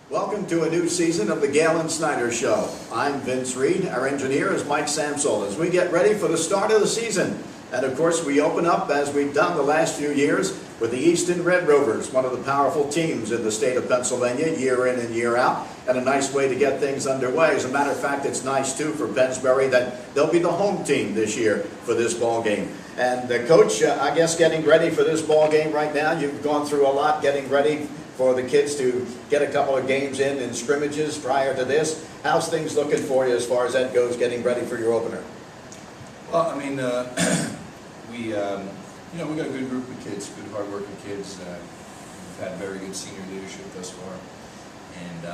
Welcome to a new season of the Galen Snyder Show. I'm Vince Reed. Our engineer is Mike Samsol as we get ready for the start of the season. And of course, we open up, as we've done the last few years, with the Easton Red Rovers, one of the powerful teams in the state of Pennsylvania, year in and year out, and a nice way to get things underway. As a matter of fact, it's nice, too, for Pennsbury that they'll be the home team this year for this ball game. And Coach, I guess getting ready for this ball game right now, you've gone through a lot getting ready for the kids to get a couple of games in scrimmages prior to this. How's things looking for you as far as that goes, getting ready for your opener? Well, I mean, we got a good group of kids, good hard-working kids. We've had very good senior leadership thus far, and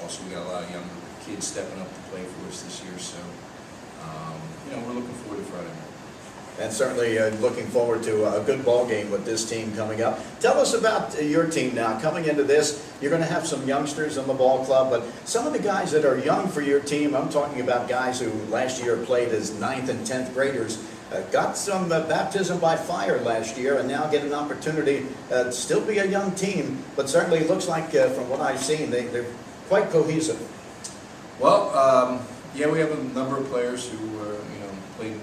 also we got a lot of younger kids stepping up to play for us this year. So, we're looking forward to Friday night. And certainly looking forward to a good ball game with this team coming up. Tell us about your team now. Coming into this, you're going to have some youngsters on the ball club, but some of the guys that are young for your team, I'm talking about guys who last year played as 9th and 10th graders, got some baptism by fire last year and now get an opportunity to still be a young team, but certainly it looks like from what I've seen, they're quite cohesive. Well, yeah, we have a number of players who played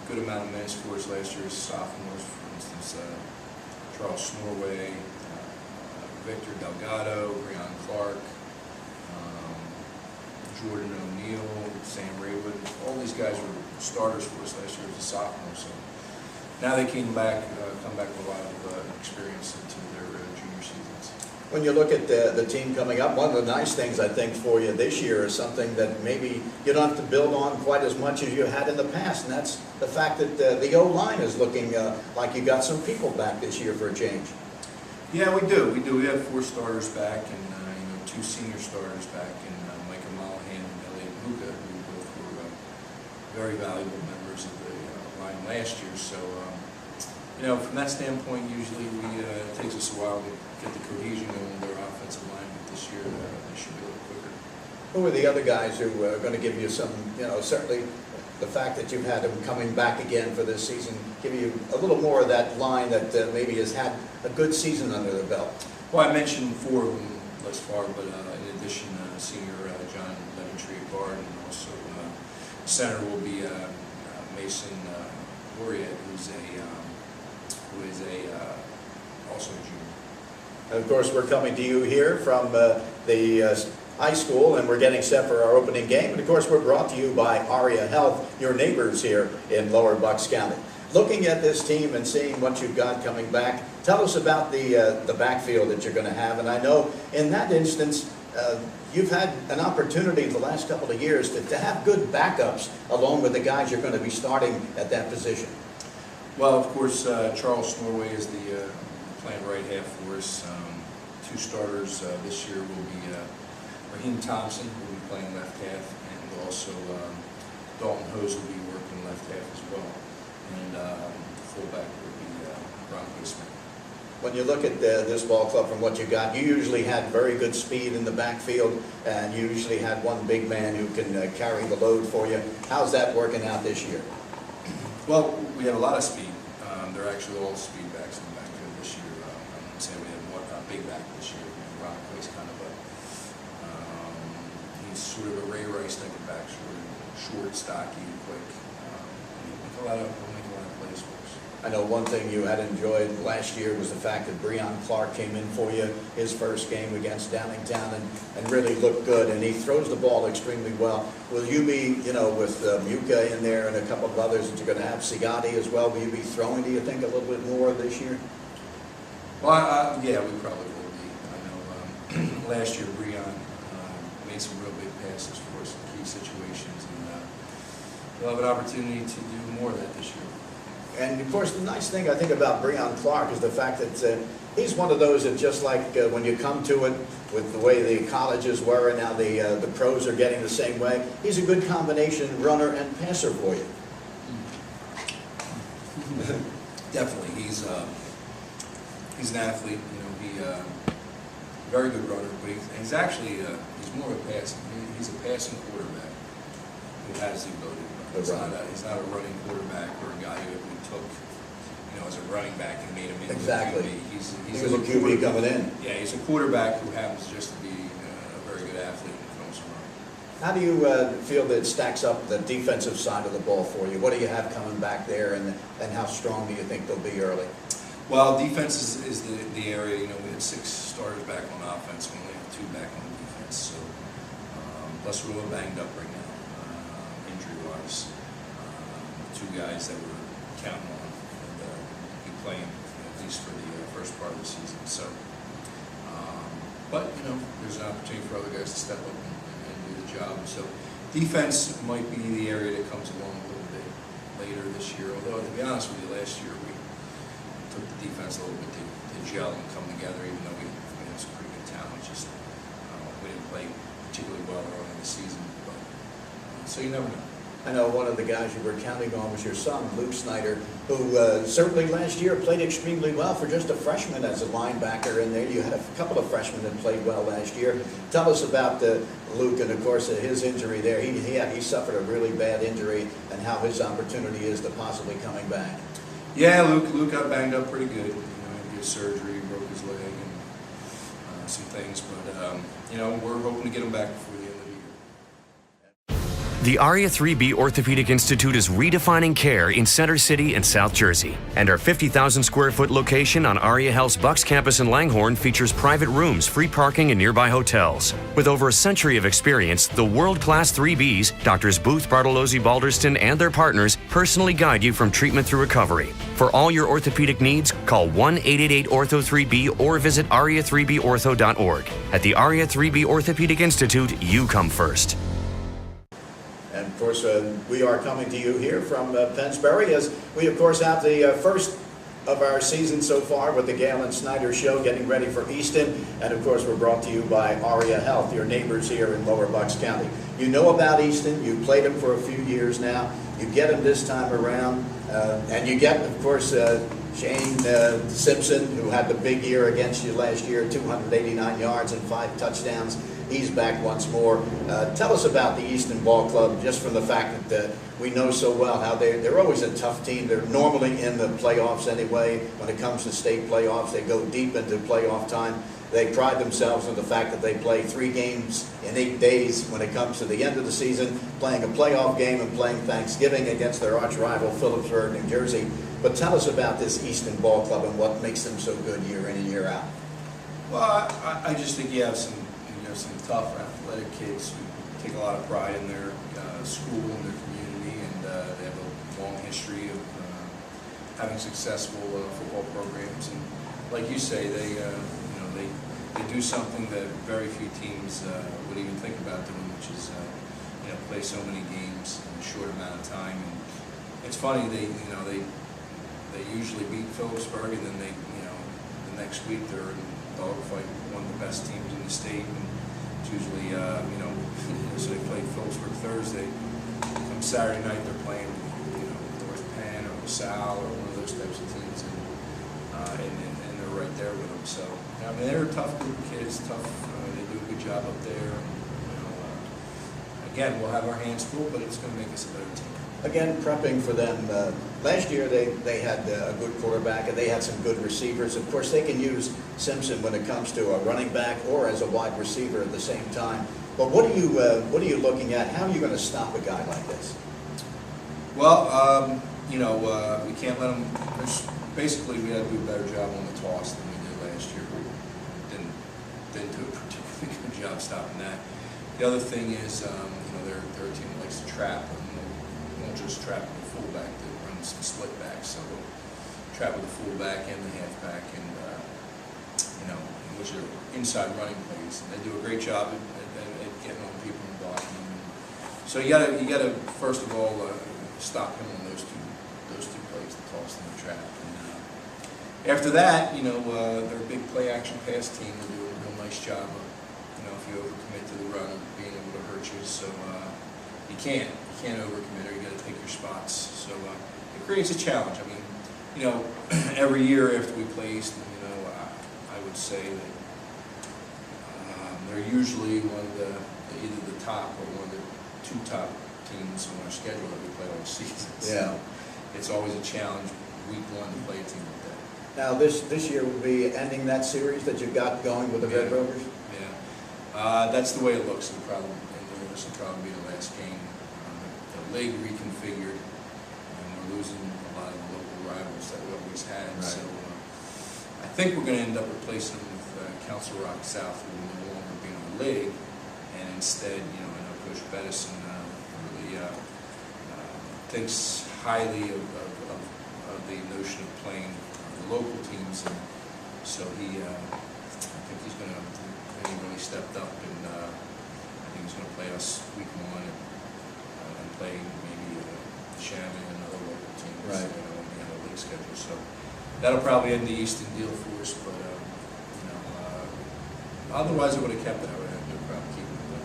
good amount of minutes for us last year as sophomores. For instance, Charles Norway, Victor Delgado, Breon Clark, Jordan O'Neill, Sam Raywood. All these guys were starters for us last year as a sophomore. So now they come back with a lot of experience into their junior seasons. When you look at the team coming up, one of the nice things I think for you this year is something that maybe you don't have to build on quite as much as you had in the past, and that's the fact that the O-line is looking like you got some people back this year for a change. Yeah, we do. We have 4 starters back, and 2 senior starters back, and Micah Mollahan and Elliot Muka, who both were very valuable members of the line last year. So, from that standpoint, usually it takes us a while to get the cohesion going with our offensive line, but this year they should be a little quicker. Who are the other guys who are going to give you some, certainly the fact that you've had them coming back again for this season, give you a little more of that line that maybe has had a good season under their belt? Well, I mentioned 4 of them thus far, but in addition, senior John Leventree at guard, and also center will be Mason Aria, who's also a junior. And of course, we're coming to you here from the high school, and we're getting set for our opening game. And of course, we're brought to you by Aria Health, your neighbors here in Lower Bucks County. Looking at this team and seeing what you've got coming back, tell us about the backfield that you're going to have. And I know in that instance, you've had an opportunity the last couple of years to have good backups along with the guys you're going to be starting at that position. Well, of course, Charles Norway is the playing right half for us. 2 starters this year will be Raheem Thompson, who will be playing left half, and also Dalton Hose will be working left half as well. And fullback will be Bronco Smith. When you look at this ball club from what you got, you usually had very good speed in the backfield, and you usually had one big man who can carry the load for you. How's that working out this year? Well, we have a lot of speed. They're actually all speed backs in the backfield this year. I wouldn't say we have one big back this year. Bronco's kind of he's sort of a Ray Rice type of back, short, stocky, quick. He'll make a lot of plays for us. I know one thing you had enjoyed last year was the fact that Breon Clark came in for you his first game against Downingtown and really looked good, and he throws the ball extremely well. Will you be, with Muka in there and a couple of others that you're going to have, Sigati as well, will you be throwing, do you think, a little bit more this year? Well, yeah, we probably will be. I know last year Breon made some real big passes for us in key situations, and we'll have an opportunity to do more of that this year. And of course, the nice thing I think about Breon Clark is the fact that he's one of those that just like when you come to it with the way the colleges were and now the pros are getting the same way, he's a good combination runner and passer for you. Definitely, he's an athlete. Very good runner, but he's actually he's more of a passing. He's a passing quarterback who has the ability to run. He's not a running quarterback or a guy who we took as a running back and made him into Exactly. a QB. He was a QB coming in. Yeah, he's a quarterback who happens just to be a very good athlete when it comes to running. How do you feel that it stacks up the defensive side of the ball for you? What do you have coming back there, and how strong do you think they'll be early? Well, defense is the area. We had 6 starters back on offense. We only have 2 back on defense. So, plus we're a little banged up right now, injury-wise. 2 guys that we're counting on and be playing at least for the first part of the season. So, but there's an opportunity for other guys to step up and do the job. So, defense might be the area that comes along a little bit later this year. Although, to be honest with you, last year we took the defense a little bit to gel and come together, even though we had some pretty good talent. Just we didn't play particularly well early in the season. But, so you never know. I know one of the guys you were counting on was your son, Luke Snyder, who certainly last year played extremely well for just a freshman as a linebacker in there. You had a couple of freshmen that played well last year. Tell us about Luke and, of course, his injury there. He suffered a really bad injury, and how his opportunity is to possibly coming back. Yeah, Luke got banged up pretty good. He had surgery, broke his leg, and some things. But we're hoping to get him back before the end of the year. The Aria 3B Orthopedic Institute is redefining care in Center City and South Jersey. And our 50,000 square foot location on Aria Health's Bucks campus in Langhorne features private rooms, free parking, and nearby hotels. With over a century of experience, the world-class 3Bs, Doctors Booth, Bartolozzi, Balderston, and their partners personally guide you from treatment through recovery. For all your orthopedic needs, call 1-888-ORTHO-3B or visit aria3bortho.org. At the Aria 3B Orthopedic Institute, you come first. And, of course, we are coming to you here from Pennsbury, as we, of course, have the first of our season so far with the Galen Snyder Show, getting ready for Easton. And, of course, we're brought to you by Aria Health, your neighbors here in Lower Bucks County. You know about Easton. You played them for a few years now. You get them this time around. And you get, of course, Shane Simpson, who had the big year against you last year, 289 yards and 5 touchdowns. He's back once more. Tell us about the Easton Ball Club, just from the fact that we know so well how they're always a tough team. They're normally in the playoffs anyway. When it comes to state playoffs, they go deep into playoff time. They pride themselves on the fact that they play 3 games in 8 days when it comes to the end of the season, playing a playoff game and playing Thanksgiving against their arch rival, Phillipsburg, New Jersey. But tell us about this Easton Ball Club and what makes them so good year in and year out. Well, I just think you have some tough, athletic kids who take a lot of pride in their school and their community, and they have a long history of having successful football programs. And like you say, they do something that very few teams would even think about doing, which is play so many games in a short amount of time. And it's funny, they usually beat Phillipsburg, and then the next week they're in dogfight with one of the best teams in the state. And it's usually so they play Phillipsburg Thursday. Come Saturday night they're playing North Penn or LaSalle or one of those types of teams, and they're right there with them. So they're a tough group of kids. Tough. They do a good job up there. Again, we'll have our hands full, but it's going to make us a better team. Again, prepping for them. Last year they had a good quarterback and they had some good receivers. Of course, they can use Simpson when it comes to a running back or as a wide receiver at the same time. But what are you looking at? How are you going to stop a guy like this? Well, we can't let them. Basically, we had to do a better job on the toss than we did last year. We didn't do a particularly good job stopping that. The other thing is, they're a team that likes to trap. We won't just trap with the fullback. They run some split backs, so we'll trap with the fullback and the halfback, and which are inside running plays. And they do a great job at getting on people and blocking them. So you gotta first of all stop him on those two plays, the toss and the trap. And after that, they're a big play action pass team. They do a real nice job of, if you overcommit to the run, being able to hurt you. So you can't overcommit, or you got to take your spots. So it creates a challenge. I mean, every year after we play Easton, I would say that they're usually one of either the top or one of the 2 top teams on our schedule that we play all season. So Yeah. it's always a challenge, week one to play a team like that. Now, this year will be ending that series that you've got going with the Red Rovers? Yeah, that's the way it looks. This will probably be the last game. The league reconfigured, and we're losing a lot of the local rivals that we always had. Right. So I think we're going to end up replacing them with Council Rock South, who will no longer be in the league, and instead, I know Coach Bettison really thinks highly of the notion of playing the local teams, and so I think he's going to. He really stepped up, and I think he's going to play us week one and play maybe Shannon and other local teams. Right. When we have a league schedule, so that'll probably end the Easton deal for us. But otherwise, I would have kept it. I would have probably keep it. But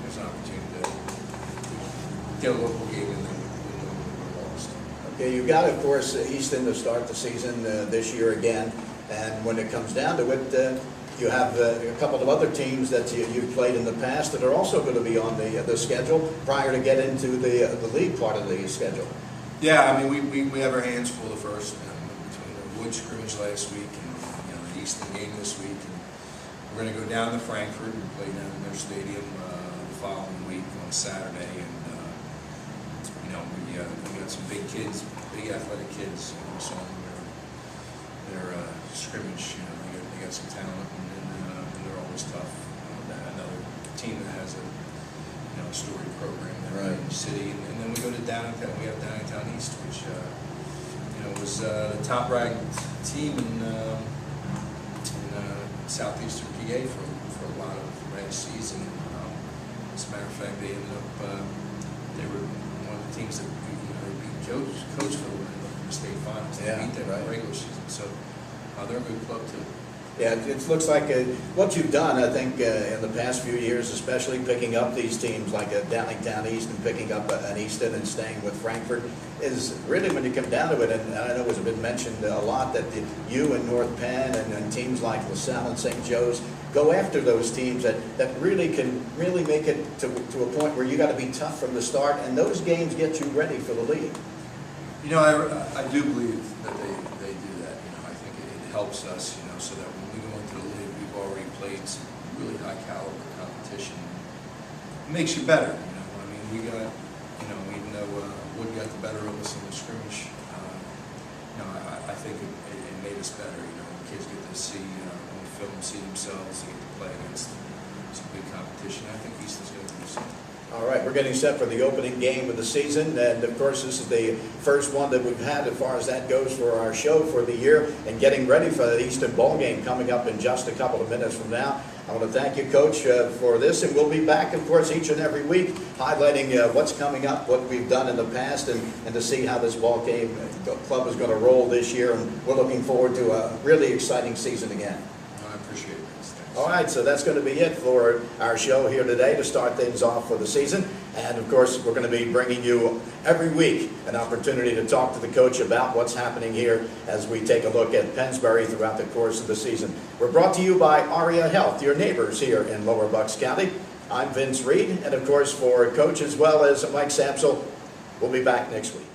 there's an opportunity to get a local game, and then we're lost. Okay, you got, of course, Easton to start the season this year again, and when it comes down to it, you have a couple of other teams that you've played in the past that are also going to be on the schedule prior to get into the league part of the schedule. Yeah, I mean, we have our hands full the first between the Wood scrimmage last week and the Easton game this week, and we're going to go down to Frankfurt and play down in their stadium the following week on Saturday, and we got some big kids, big athletic kids. So their scrimmage, they got some talent, and they're always tough. Another team that has a storied program there in the city, and then we go to downtown. We have Downtown East, which was the top-ranked team in southeastern PA for a lot of last season. As a matter of fact, they ended up they were one of the teams that they beat Coachville in the state finals. They beat them in the regular season, so they're a good club too. Yeah, it looks like what you've done, I think, in the past few years, especially picking up these teams like Downtown East and picking up an Easton and staying with Frankfurt, is really when you come down to it, and I know it's been mentioned a lot that you and North Penn and teams like LaSalle and St. Joe's go after those teams that really can really make it to a point where you got to be tough from the start, and those games get you ready for the league. I do believe that they do that. I think it helps us, so that when we go into the league, we've already played some really high caliber competition. It makes you better, I mean, we got, even though Wood got the better of us in the scrimmage, I think it made us better. When kids get to see on film, see themselves, they get to play against some big competition. I think Easton's going to do something. All right, we're getting set for the opening game of the season, and of course this is the first one that we've had as far as that goes for our show for the year, and getting ready for the Easton ball game coming up in just a couple of minutes from now. I want to thank you, Coach, for this, and we'll be back, of course, each and every week highlighting what's coming up, what we've done in the past, and to see how this ball game club is going to roll this year, and we're looking forward to a really exciting season again. I appreciate it. All right, so that's going to be it for our show here today to start things off for the season. And, of course, we're going to be bringing you every week an opportunity to talk to the coach about what's happening here as we take a look at Pennsbury throughout the course of the season. We're brought to you by Aria Health, your neighbors here in Lower Bucks County. I'm Vince Reed, and, of course, for Coach as well as Mike Samsel, we'll be back next week.